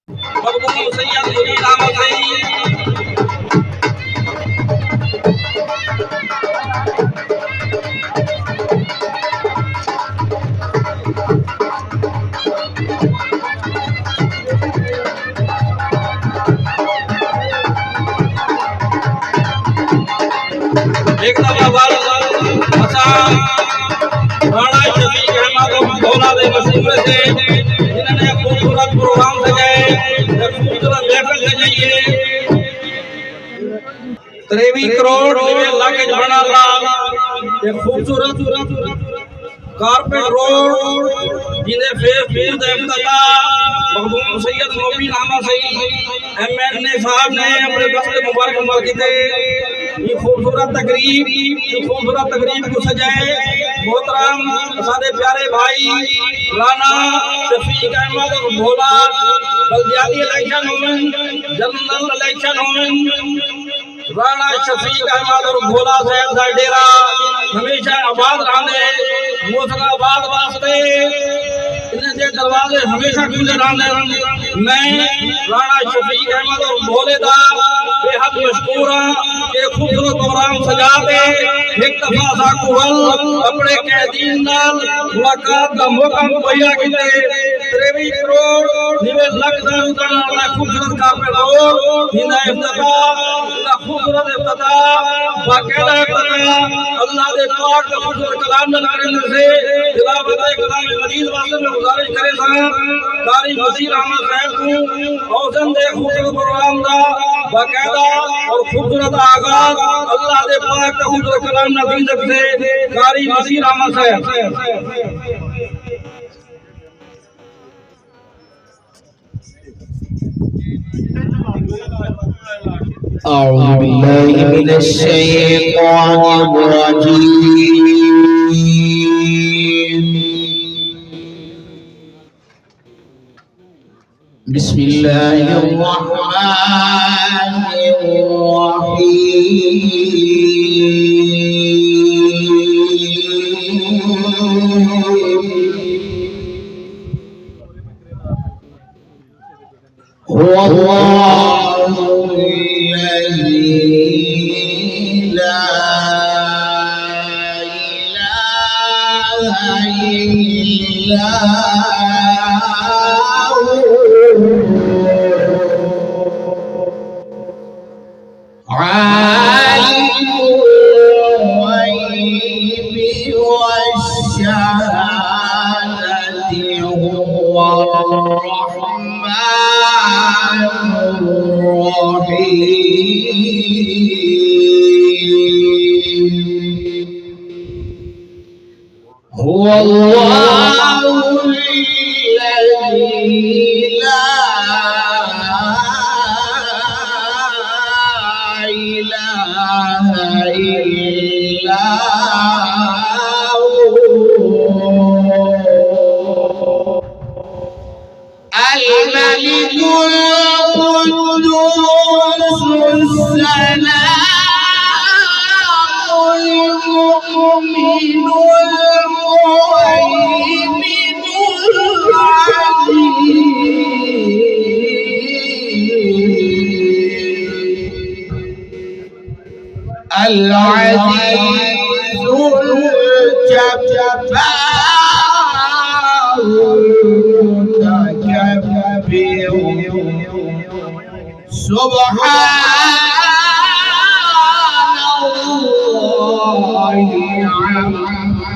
مقبول سید منیر احمد بھائی ایک دفعہ حسان رانا شفیق احمد بھولا دے مسئلے سے جنہوں نے خوبصورت پروگرام سجائے خوبصورت محفل سجائیے 23 کروڑ 90 لاکھ بنا لا خوبصورت کارپیٹ روڈ جنہیں فیس فیس افتتاح مخدوم سید مبین احمد صحیح ایم این اے صاحب نے اپنے دست مبارک عمل کی تھے یہ خوبصورت تقریب کو سجائے محترم سارے پیارے بھائی رانا شفیق احمد اور بھولا بلدیاتی الیکشن ہوئے جنرل الیکشن ہوئے رانا شفیق احمد اور بھولا صاحب دا ڈیرا ہمیشہ آباد رہنے موسم آباد واسطے انہیں دے دروازے ہمیشہ کھلے رہنے میں رانا شفیق احمد اور بھولے دا بے حد مشکور ہوں کہ خوبصورت پروگرام سجا دے ایک دفعہ ساکوہل اپنے قیدین نال ملاقات کا موقع مہیا کیتے 23 کروڑ 90 لاکھ دا خوبصورت کارپیٹ روڈ ہندا افتتاح خوبصورت افتتاح باقاعدہ افتتاح اللہ دے پاک کا خوبصورت کلام نکالنے سے تلاوت کلام مجید واسطے میں گزارش کرے سان قاری نصیر احمد صاحب کو اوزن دے خوبصورت پروگرام دا باقاعدہ اور خوبصورت آغاز اللہ دے پاک کا خوبصورت کلام نبی سے قاری نصیر احمد صاحب أعوذ بالله من الشيطان الرجيم بسم الله الرحمن الرحيم هو الله الذي لا إله إلا عالم الغيب والشهادة هو الرحمن الرحيم هو الله الذي لا إله إلا هو الملك القدوس السلام المؤمن المهيمن العزيز الجبار المتكبر سبحان الله عما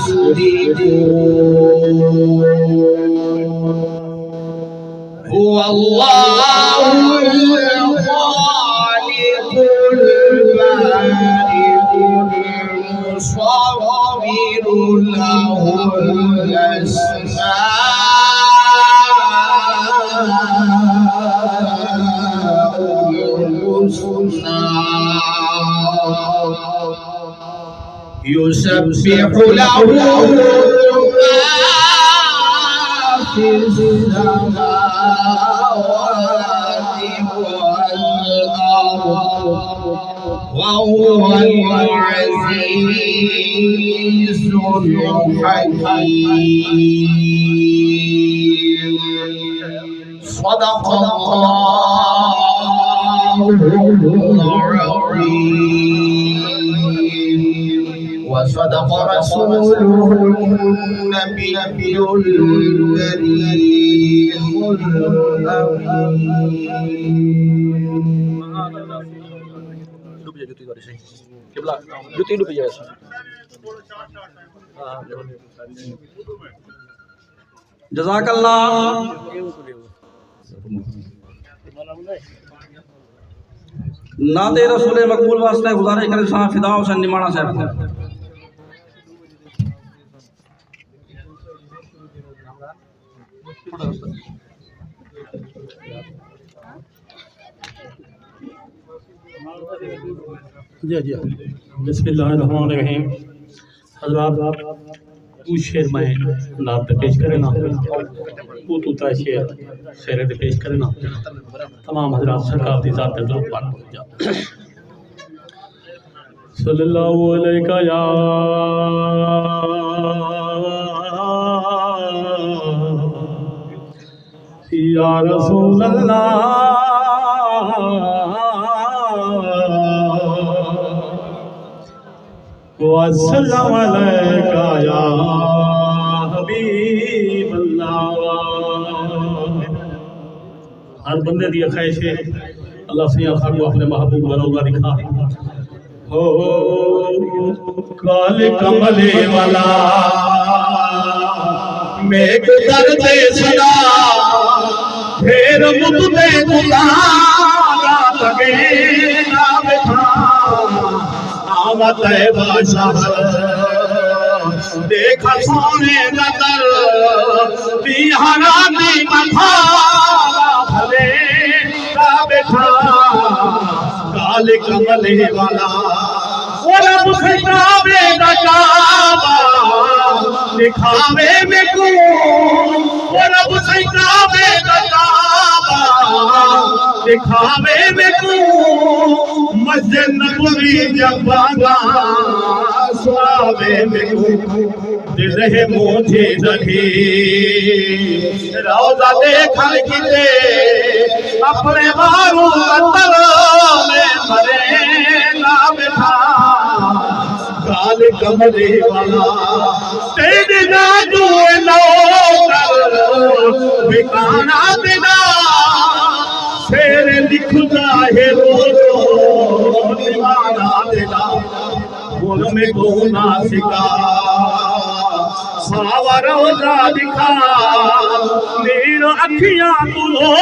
يشركون هو الله يسبح له ما في السماوات والأرض وهو العزيز الحكيم صدق الله العظيم وصدق رسوله النبي الكريم جزاک اللہ نعت رسول مقبول واسطے گزارش کرے شاہ فدا حسین نمانا صاحب جی بسم اللہ الرحمن الرحیم حضرات تو شیر میں نعت پیش کرے نا تو تا شیر پیش کرے نا تمام حضرات سرکار دی ذات پہ درود پاک ہو جا صلی اللہ علیہ یا رسول اللہ وَالسَّلَامُ عَلَيْكَ يَا حبیب اللہ. ہر بندے دی خواہش ہے اللہ سے آخر کو اپنے محبوب کا روضہ دکھا ہو کال کملے والا میک درد سنا پھر مجھ دے گزارا لگے نہ بٹھا آمد بادشاہ دیکھا سونے نظر دیہانا دی مطالع بھلے کا بیٹھا کال کملے والا رب سے کعبے دا کعبہ دکھاوے میں کو رب سے کعبے دا کعبہ دکھاوے میں کو مسجد نبوی جب باغا سواوے میں کو دل ہے مجھے دکھی روزہ دیکھا کتے اپنے بارو اندر میں مرے نہ بیٹھا کال کملے والا تیرے نادو نوکر بکانا دینا شیر لکھتا ہے روزو دیوانا دینا ان میں گونا سکا ساوا روزہ دکھا میر اکھیاں تو رو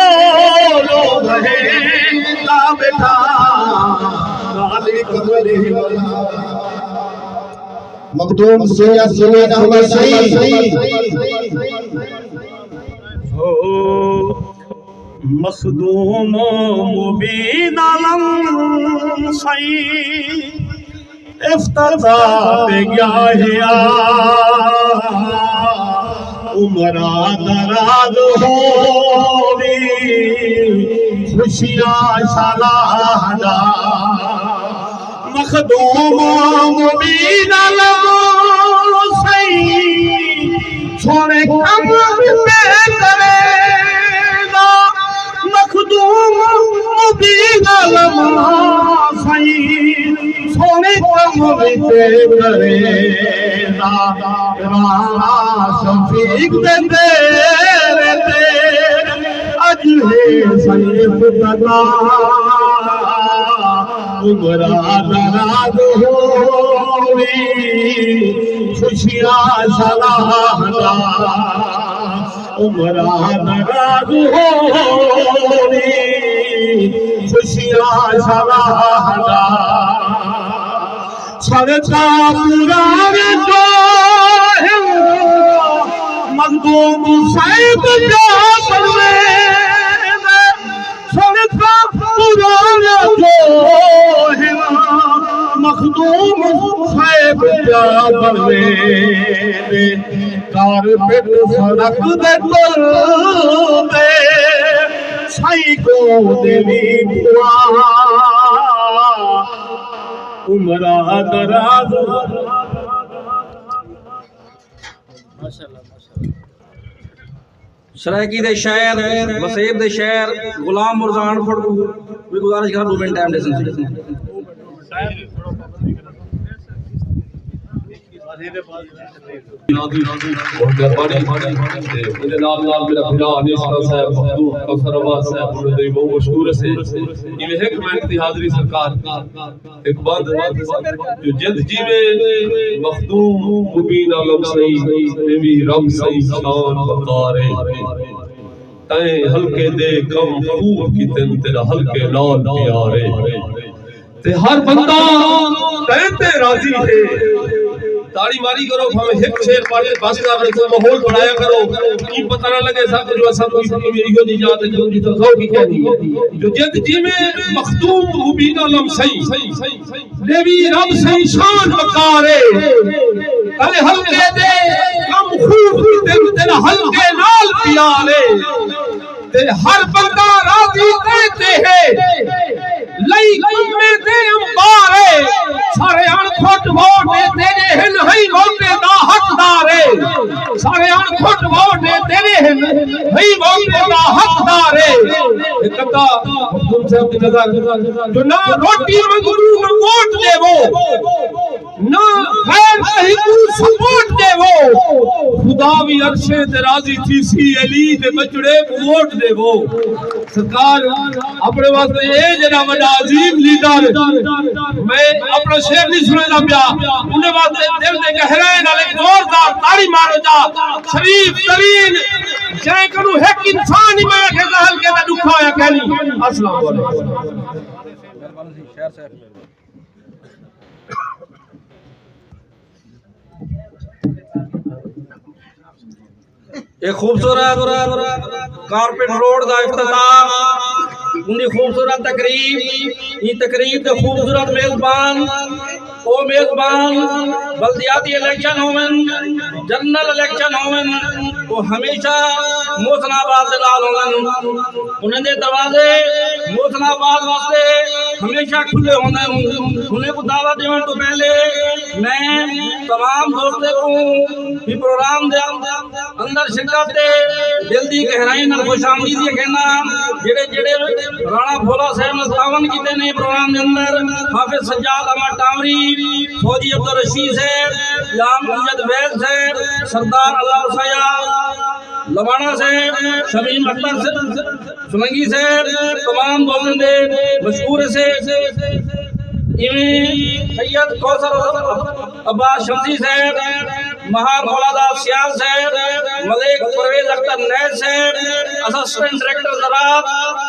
رہے کا بیٹھا کال کملے والا مخدوم سید سلیم احمد سعید مخدوم مبین علم سعید افتضاء پہ گیا ہے عمرہ دراز ہوئی خوشیاں شالا مخدوم مبین علم سعید چھوڑے کم پہ کرے گا مخدوم مبین علم سعید چھوڑے کم پہ کرے گا رانا شفیق دے رہتے اجلے سیف تگا عمرہ دراز ہوئی خوشیاں سلاہدا عمرہ دراز ہوئی خوشیاں سلاہدا چھڑتا پرانے تو ہے مخدوم صاحب جا پرویز چھڑتا پرانے تو ہے مخدوم مخدوم صاحب جا بنے کارپٹ سڑک دے تل دے سائی کو دیوی بوا عمرہ دراز سرائکی دے شہر وسیب دے شہر غلام مرزان پڑھ کو بھی گزارش کرا 2 منٹ ٹائم دے سن اور مہربانی میرے نال میرا بھرا انیسا صاحب کوثر آباد صاحب انہوں نے بہت مشہور سے یہ ایک محنت کی حاضری سرکار ایک بات جو جلد جی میں مخدوم مبین عالم سئی نبی رب سئی شان بکارے تائیں ہلکے دے کم خوب کی تن تیرا ہلکے نال پیارے تے ہر بندہ تائیں تے راضی ہے تاڑی ماری کرو ہمیں ایک شیر پاڑے باسدار نے ماحول بنایا کرو یہ پتہ نہ لگے سب جو سب یہ نہیں جاتے جو کی تو کی کہنی جو جد جی میں مخدوم مبین عالم سئی نبی رب سئی شان بکارے ارے ہلکے دے کم خوب دل دل ہلکے نال پیارے تے ہر بندہ راضی کہتے ہیں لئی کمے دے امبارے سارے ان کھٹ ووٹے تیرے ہن ہی ووٹے دا حقدارے سارے ان کھٹ ووٹے تیرے ہن ہی ووٹے دا حقدارے اکتا حکم صاحب کی نظر جو نہ روٹی منگلو نہ ووٹ دے وہ نہ غیر صحیح کو سپورٹ دے وہ خدا بھی عرشے تے راضی تھی سی علی دے بچڑے ووٹ دے وہ سرکار اپنے واسطے یہ جنا بڑا عظیم لیڈر میں اپنا شعر نہیں سننا پیا انہیں واسطے دل دے گہرائے نال ایک زوردار تاڑی مارو جا شریف ترین جائے کنو ایک انسان ہی میں کہ ظاہر کے دے دکھا یا کہنی السلام علیکم ایک خوبصورت کارپٹ روڈ دا افتتاح انہی خوبصورت تقریب یہ تقریب دے خوبصورت میزبان او میزبان بلدیاتی الیکشن ہومن جنرل الیکشن ہومن وہ ہمیشہ محسن آباد دلال ہومن انہیں دے دروازے محسن آباد واسطے ہمیشہ کھلے ہونے انہیں کو دعوت دیوان تو پہلے میں تمام دوستے کو بھی پروگرام دے اندر شرکت دے دل دی گہرائی نال خوش آمدیدی کہنا جڑے جڑے رانا بھولا صاحب نے تعاون کیتے نے پروگرام دے اندر حافظ سجاد احمد ٹامری فوجی عبدالرشید صاحب غلام امجد ویل صاحب سردار اللہ سیا لوانا صاحب شمیم اختر سمنگی صاحب تمام دوستوں دے مشکور سے سید کوثر عباس شمسی صاحب مہار مولانا سیال صاحب ملک پرویز اختر نیز صاحب اسسٹنٹ ڈائریکٹر زراعت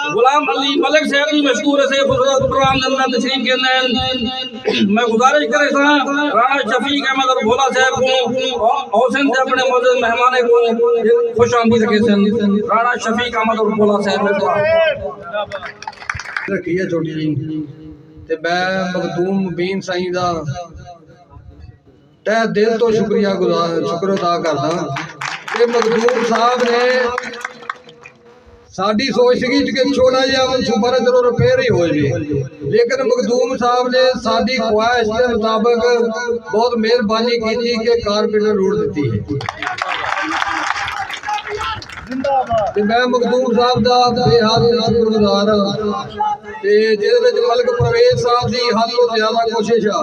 غلام علی ملک صاحب بھی مشکور سے پروگرام اندر تشریف کے اندر میں گزارش کرے تھا رانا شفیق احمد اور بھولا صاحب کو حسین سے اپنے معزز مہمان کو خوش آمدید رکھے تھے رانا شفیق احمد اور بھولا صاحب رکھیے چھوٹی جی تے میں مخدوم مبین سائیں دا تہ دل تو شکر ادا کردا کہ مخدوم صاحب نے ساڈی سوچ سی کہ چھوٹا جہا منصوبہ چلو ریپیئر ہی ہو جائے لیکن مخدوم صاحب نے ساڈی خواہش کے مطابق بہت مہربانی کی تھی کہ کارپیٹر روڈ دیتی ہے میں مخدوم صاحب دا بے حد شکر گزار ہاں تے جہدے وچ ملک پرویز صاحب دی حد تو زیادہ کوشش ہے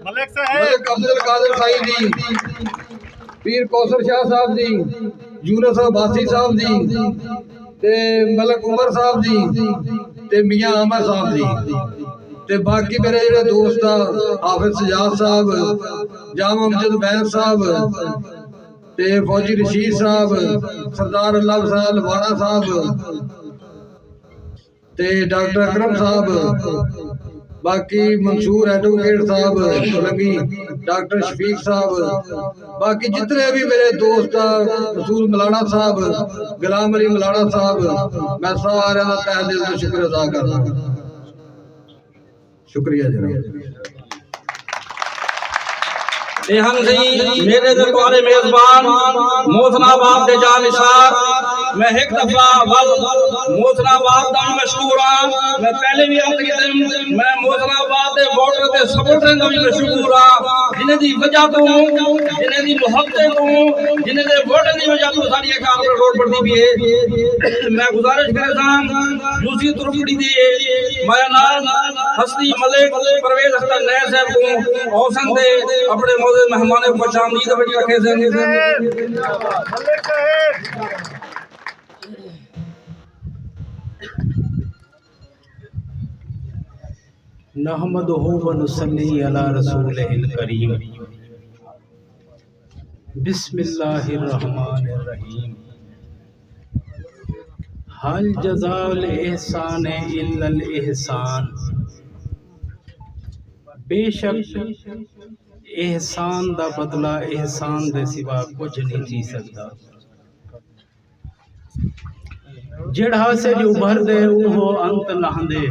ملک عبد القادر سائیں دی پیر کوثر شاہ صاحب دی یونس عباسی صاحب دی تے ملک عمر صاحب دی تے میاں عامر صاحب دی تے باقی میرے جڑے دوست حافظ سجاد صاحب جامع امجد بین صاحب تے فوجی رشید صاحب سردار اللہ صاحب لوانا صاحب تے ڈاکٹر اکرم صاحب باقی منصور ایڈوکیٹ صاحب سلنگی ڈاکٹر شفیق صاحب باقی جتنے بھی میرے دوست رسول مولانا صاحب غلام علی مولانا صاحب میں سارے کا تہ دل سے شکر ادا کرتا ہوں شکریہ جناب یہ ہم سی میرے دے توارے میزبان محسن آباد دے جانشار میں ایک دفعہ محسن آباد دا مشکور ہاں میں پہلے بھی عرض کیتا میں محسن آباد دے ووٹر تے سپورٹر دا بھی مشکور ہاں جنہیں دی وجہ تو جنہیں دی محبت تو جنہیں دے ووٹر دی وجہ تو ساری کارپوریٹ روڈ پر دی بھی ہے میں گزارش کرے ساں یوسی ترپڑی دی مایا نام ہستی ملک پرویز اختر نئے صاحب کو حوصن دے اپنے موضوع مہمانے کو چاندید بڑی رکھے سے نحمدہ و نصلی علی رسولہ الکریم بسم اللہ الرحمن الرحیم حل جزاء الاحسان الا الاحسان بے شک احسان دا بدلہ احسان دے سوا کچھ نہیں جی سکتا جڑا سے جو بھر دے وہ انت لہن دے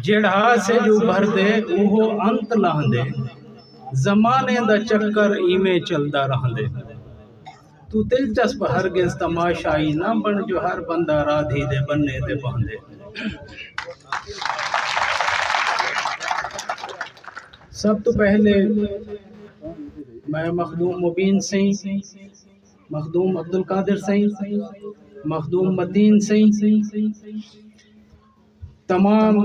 جڑا سے جو بھر دے وہ انت لہن دے زمانے دا چکر ایمیں چلدا رہن دے تو دلچسپ ہرگز تماشائی نہ بن جو ہر بندہ رادھی دے بننے دے بہندے سب تو پہلے میں مخدوم مبین سہیں مخدوم عبدالقادر سہیں مخدوم مدین سہیں تمام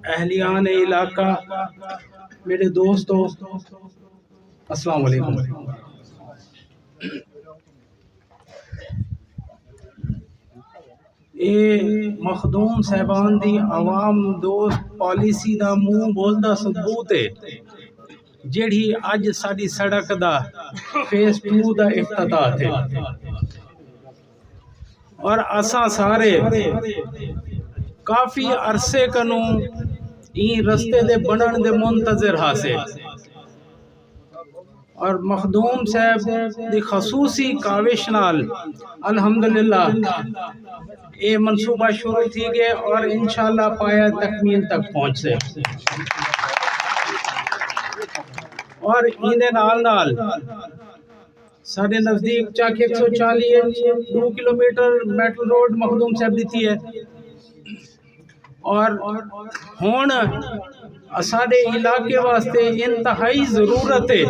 اہلیان علاقہ میرے دوستو السلام علیکم اے مخدوم صاحبان دی عوام دوست پالیسی دا منہ بولدا ثبوت ہے جیڑی اج ساڈی سڑک دا فیس 2 دا افتتاح تھے اور اساں سارے کافی عرصے کنوں این رستے دے بنن دے منتظر ہاسے اور مخدوم صاحب دی خصوصی کاوش نال الحمدللہ اے منصوبہ شروع تھی گئے اور انشاءاللہ پایا تکمیل تک پہنچ سے اور ایندے نال ساڑھے نزدیک چاک 140 2 کلومیٹر میٹل روڈ مخدوم صاحب دیتی ہے اور ہون اساڑے علاقے واسطے انتہائی ضرورت ہے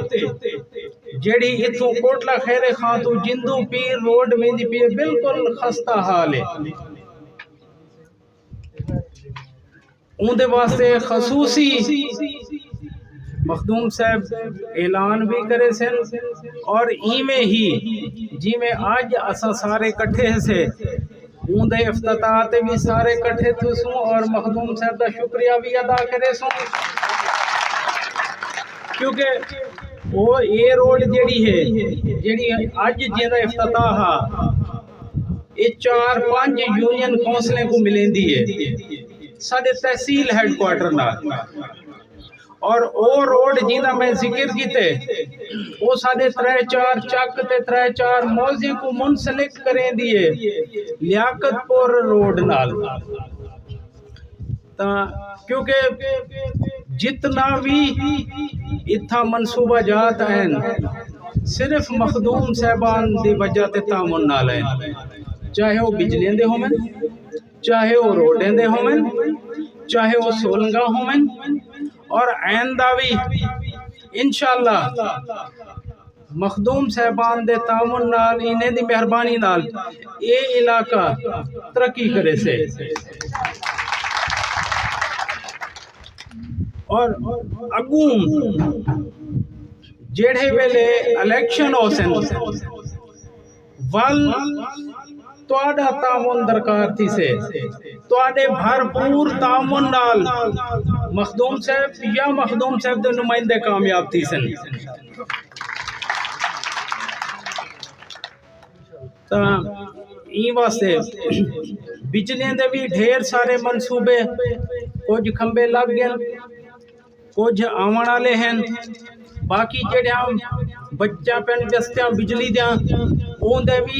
جیڑی اتھوں کوٹلا خیر خان تو جندو پیر روڈ میں دی پیر بالکل خستہ حال ہے اندے واسطے خصوصی مخدوم صاحب اعلان بھی کرے سن اور میں ہی جی میں آج اسا سارے کٹھے سے اندے افتتاح بھی سارے کٹھے تھے سوں اور مخدوم صاحب دا شکریہ بھی ادا کرے سوں کیونکہ وہ یہ روڈ جیڑی ہے جیڑی آج جیدہ افتتاح یہ 4-5 یونین کونسلیں کو ملیں دی ہے ساڑھے تحصیل ہیڈ کوارٹر نہ اور او روڈ جیدہ میں ذکر کیتے وہ ساڑھے 3-4 چک تے 3-4 موزے کو منسلک کریں دیئے لیاقت پور روڈ نال کیونکہ جتنا بھی اتھا منصوبہ جات ہیں صرف مخدوم صاحبان دی وجہ تے تعاون نال ہیں چاہے وہ بجلیاں دے ہومن چاہے وہ روڈیں دے ہومن چاہے وہ سولنگا ہومن اور آئندہ بھی انشاءاللہ مخدوم صاحبان دے تعاون نال انہیں دی مہربانی نال اے علاقہ ترقی کرے سے اور اگوں جیڑے ویلے الیکشن ہو سن وال تواڈا تعاون درکار تھی سے تواڈے بھرپور تعاون نال مخدوم صاحب یا مخدوم صاحب دے نمائندے کامیاب تھی سن تا این واسطے بجلیاں دے بھی ڈھیر سارے منصوبے کچھ کھمبے لگ گئے کچھ آون والے ہیں باقی جڑے ہم بچہ پین دستیاں بجلی دیاں ਉਹਦੇ ਵੀ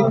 1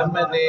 MNA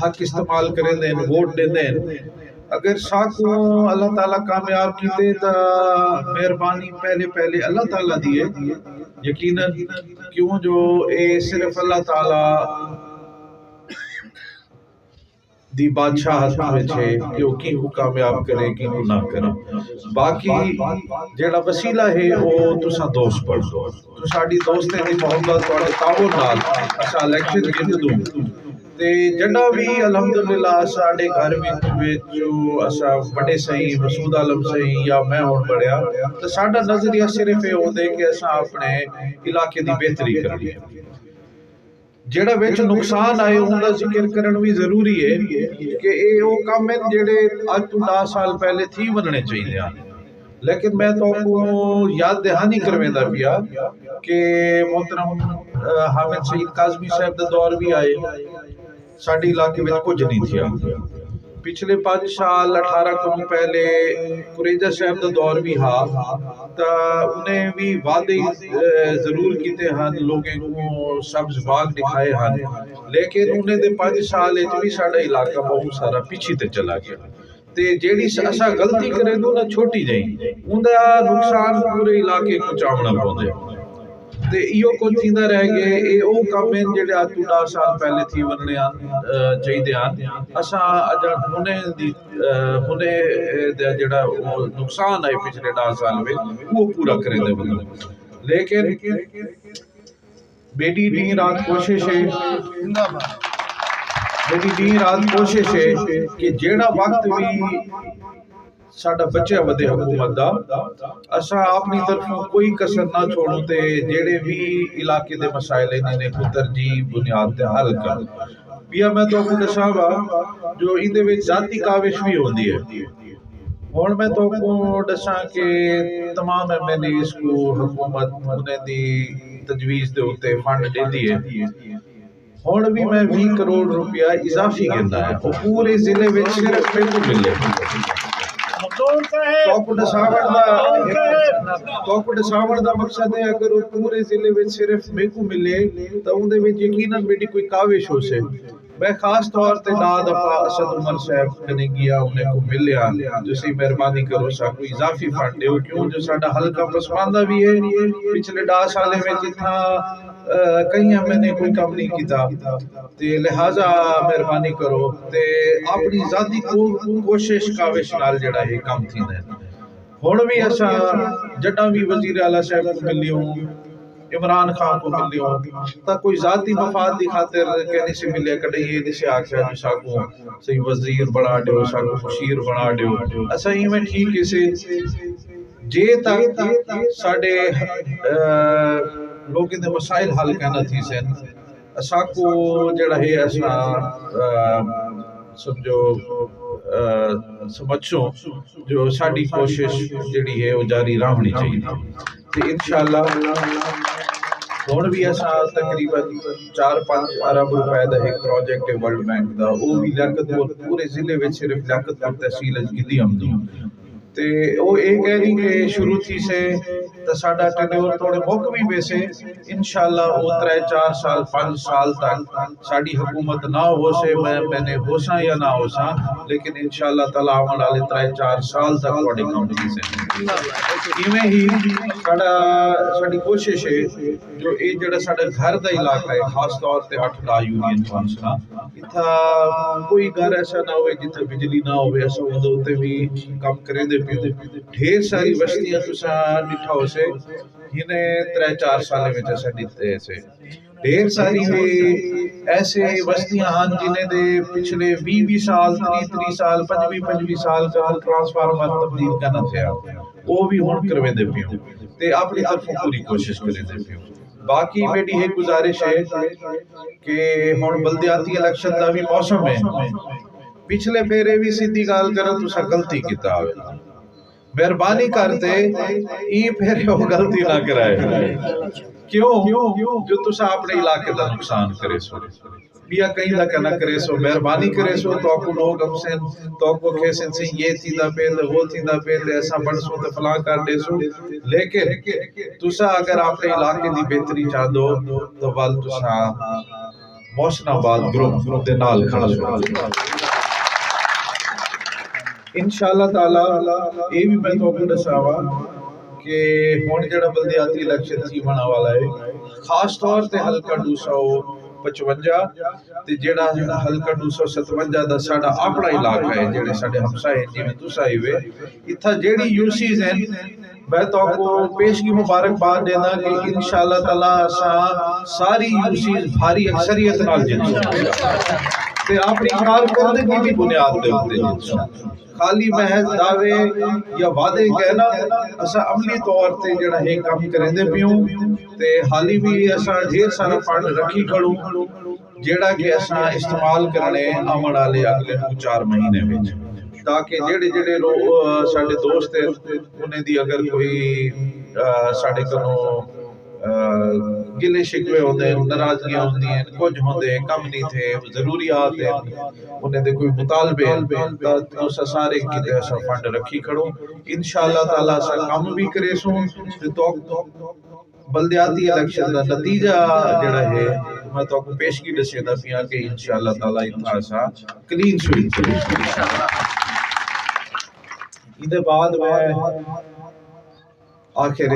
حق استعمال کریں دیں ووٹ دیں دیں اگر ساکو اللہ تعالیٰ کامیاب کیتے تا مہربانی پہلے اللہ تعالیٰ دیے یقیناً کیوں جو اے صرف اللہ تعالیٰ دی بادشاہت میں چھے کہ وہ کی کو کامیاب کرے کی کو نہ کرے باقی جیڑا وسیلہ ہے وہ تساں دوست پڑھ دو تو ساڑی دوستیں دی محبت اور تعاون نال اسا الیکشن جیت دوں تے جڑا بھی الحمدللہ ساڑے گھر میں جو اسا بڑے صحیح مسعود عالم صحیح یا میں ہون بڑھیا تو ساڑا نظریہ صرف یہ ہو دے کہ اسا اپنے علاقے دی بہتری کر لیا جڑا وچ نقصان آئے ان کا ذکر کرن بھی ضروری ہے کہ اے او کام ہیں جڑے آج تو 10 سال پہلے تھی وننے چاہیے لیکن میں تو کو یاد دہانی کرویندا پیا کہ محترم حامد سعید کاظمی صاحب دا دور بھی آئے ساڑی علاقے میں کچھ نہیں تھیا پچھلے 5 سال 18 قرن پہلے قریجہ صاحب دا دور بھی ہا تا انہیں بھی وعدے ضرور کیتے ہن لوگیں کو سبز باغ دکھائے ہن لیکن انہیں دے 5 سال اچ بھی ساڑا علاقہ بہت سارا پیچھے تے چلا گیا تے جیڑی اسا غلطی کرے دو نہ چھوٹی جائیں ان دا نقصان پورے علاقے کو چاونا پوندے تے ایو کو تھیندا رہ گئے اے او کام ہیں جڑے آج تو 10 سال پہلے تھی وننے چاہیے ہن اسا اجا ہنے جڑا نقصان ہے پچھلے 10 سال میں وہ پورا کرے دے ون لیکن بیٹی دن رات کوشش ہے میری دن رات کوشش ہے کہ جیڑا وقت بھی ساڑا بچے ودے حکومت دا اسا اپنی طرفوں کوئی کسر نہ چھوڑوں تے جیڑے بھی علاقے دے مسائل انہیں کو ترجیح بنیاد تے حل کر بیا میں تو کو دساوا جو اندے وچ ذاتی کاوش بھی ہوندی ہے ہن میں تو کو دساں کہ تمام ایم ایل ایز کو حکومت انہیں دی تجویز دے ہوتے فنڈ دیندی ہے ہن بھی میں 20 کروڑ روپیہ اضافی گندا ہے وہ پورے ضلع وچ صرف کو ملے ساوڑ دا مقصد ہے اگر وہ پورے ضلع میں صرف میں کو ملے تو ان دے وچ یقیناً میری کوئی کاوش ہو سے میں خاص طور تے دا دفعہ اسد عمر صاحب کنے گیا انہیں کو ملیا جسی مہربانی کرو سا کوئی اضافی فنڈ دیو کیوں جو ساڈا حلقہ پسماندہ بھی ہے پچھلے 10 سالے میں جتنا کہیں میں نے کوئی کام نہیں کیتا تے لہذا مہربانی کرو تے اپنی ذاتی کوشش کاوش نال جڑا ہے کام تھیندا ہے ہن بھی اسا جڈا بھی وزیر اعلیٰ صاحب کو ملیوں عمران خان کو ملیوں تا کوئی ذاتی مفاد دی خاطر کہنے سے ملے کڈے یہ دسے آکھیا جو ساکو صحیح وزیر بنا دیو ساکو مشیر بنا دیو اسا ہی میں ٹھیک سے جے تک ساڈے لوگوں دے مسائل حل کرنا تھی سن اسا کو جڑا ہے اسا سمجھو سمجھو جو ساڈی کوشش جڑی ہے وہ جاری رہنی چاہیے تو انشاءاللہ ہن بھی اسا تقریباً 4-5 ارب روپے دا ایک پروجیکٹ ہے ورلڈ بینک دا وہ بھی لیاقت پورے ضلع وچ صرف لیاقت پور تحصیل گدی ہمدو تے وہ ایک کہہ رہی کہ شروع تھی سے تا ساڑا ٹینیور توڑے موقع بھی بیسے انشاءاللہ وہ 3-4 سال 5 سال تک ساڑی حکومت نہ ہو سے میں نے ہو سا یا نہ ہو سا لیکن انشاءاللہ تعالیٰ آمد آلے 3-4 سال تک وڈے کام کی سے ایمیں ہی ساڑی کوشش ہے جو اے جڑا ساڑا گھر دا علاقہ ہے خاص طور تے 8 یونین کونسلا اتھا کوئی گھر ایسا نہ ہوئے جتھا بجلی نہ ہوئے ایسا ہوتے بھی کام کریں دے ڈھیر ساری بستیاں تسا ڈٹھا ہو سے انہیں 3-4 سالے میں جیسا ڈٹھتے سے ڈھیر ساری ایسے بستیاں ہاں جنہیں دے پچھلے 20 سال 30 سال 25 سال کا ٹرانسفارمر تبدیل کرنا تھیا وہ بھی ہون کروے دے پیوں تے اپنی طرف پوری کوشش کرے دے پیوں باقی میری ایک گزارش ہے کہ ہون بلدیاتی الیکشن دا بھی موسم ہے پچھلے پھیرے بھی سیدھی گال کرو تو سا غلطی کیتا ہوئے مہربانی کرتے این پھیرے وہ غلطی نہ کرائے کیوں جو تو سا اپنے علاقے دا نقصان کرے سو بیا کہیں لکا نہ کرے سو مہربانی کرے سو تو کو لوگ ہم سے تو کو کھیسن سے یہ تھی دا پید وہ تھی دا پید ایسا بڑھ سو تو فلاں کر دے سو لیکن تو سا اگر اپنے علاقے دی بہتری چاہ دو تو وال تو سا محسن آباد گروپ دے نال کھڑا ہو انشاءاللہ تعالی یہ بھی میں تو کو دساواں کہ ہن جڑا بلدیاتی الیکشن تھی بنا والا ہے خاص طور تے حلقہ 255 تے جڑا حلقہ 257 دا ساڈا اپنا علاقہ ہے جڑے ساڈے ہمسائے جویں تساں آئی وے ایتھا جڑی یوسیز ہیں میں تو کو پیش کی مبارکباد دینا کہ انشاءاللہ تعالی اساں ساری یوسیز بھاری اکثریت نال جیتوں تے اپنی کارکردگی کی بنیاد دے اوپر جیتوں خالی محض دعوے یا وعدے کہنا اسا عملی طور تے جڑا ہے کام کرندے پیوں تے حالی بھی اسا ڈھیر سارا فنڈ رکھی کھڑوں جڑا کہ اسا استعمال کرنے آمن والے اگلے 4 مہینے وچ تاکہ جڑے لوگ ساڈے دوست ہیں انہیں دی اگر کوئی ساڈے کنوں گلے شکوے ہوندے ناراضگیاں ہوندیاں کچھ ہوندے کم نہیں تھے ضروریات ہیں انہیں دے کوئی مطالبے تو سارے کیتے ایسا فنڈ رکھی کھڑو انشاءاللہ تعالیٰ سا کم بھی کرے سوں تو بلدیاتی الیکشن دا نتیجہ جڑا ہے میں تو کو پیش کی دسے دا پیا کہ انشاءاللہ تعالیٰ اتنا سا کلین سویت ادھے بعد میں آخر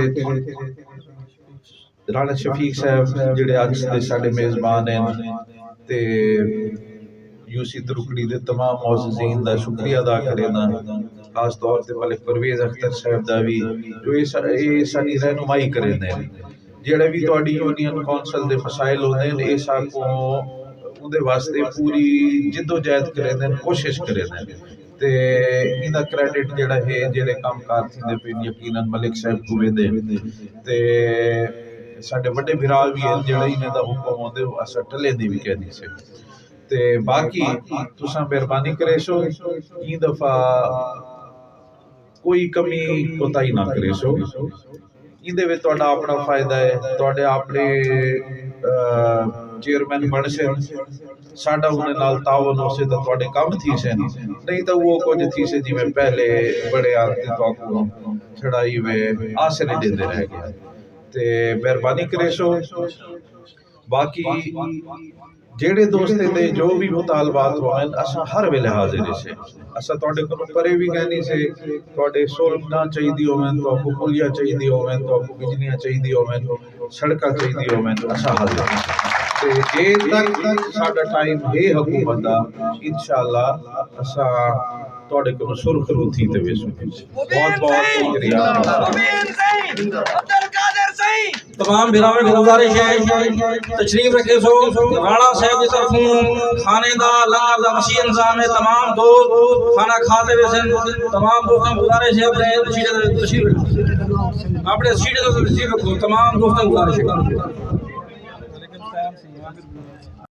رانا شفیق صاحب جڑے آج دے ساڑے میزبان ہیں تے یوسی درکڑی دے تمام معززین دا شکریہ ادا کرے نا خاص طور تے ملک پرویز اختر صاحب دا بھی جو یہ ساری رہنمائی کرے دیں جڑے بھی توڑی یونین کونسل دے مسائل ہوتے ہیں ایسا کو اندے واسطے پوری جد و جہد کرے دیں کوشش کرے دیں تے انہا کریڈٹ جڑا ہے جڑے کام کار تھی دے پہ یقیناً ملک صاحب کو بھی دے تے ساڑھے بڑے بھرا بھی ہیں جڑا انہیں دا حکم ہوندے وہ اسا ٹلے دی بھی کہہ دی سے تے باقی تساں مہربانی کرے سو این دفعہ کوئی کمی کوتاہی نہ کرے سو این دے وے توڑا اپنا فائدہ ہے توڑے اپنے چیئرمین بڑھ سے ساڑھا انہیں نال تعاون ہو سے تو توڑے کم تھی سے نہیں تو وہ کچھ تھی سے جی میں پہلے بڑے آتے تو آپ چھڑائی ہوئے آسے نہیں دے رہ گیا تے مہربانی کرے سو باقی جیڑے دوستے دے جو بھی مطالبات ہوئیں اسا ہر ویلے حاضر سے اسا توڑے کو پرے بھی کہنی سے توڑے سولنا چاہی دی ہوئیں تو آپ کو پولیاں چاہی دی ہوئیں تو آپ کو بجلیاں چاہی دی ہوئیں سڑکاں چاہی دی ہوئیں اسا حاضر تے جے تک ساڑا ٹائم ہے حکومت دا انشاءاللہ اسا توڑے کو سرخ رو تھی تے ویسو بہت بہت شکریہ تمام بھراویں کو گزارش ہے تشریف رکھے سو رانا صاحب کی طرفوں کھانے دا لنگر دا وسیع انتظام ہے تمام دوست کھانا کھاتے ہوئے تمام دوستوں کو گزارش ہے اپنے سیٹیں تشریف رکھو تمام دوستوں کو گزارش ہے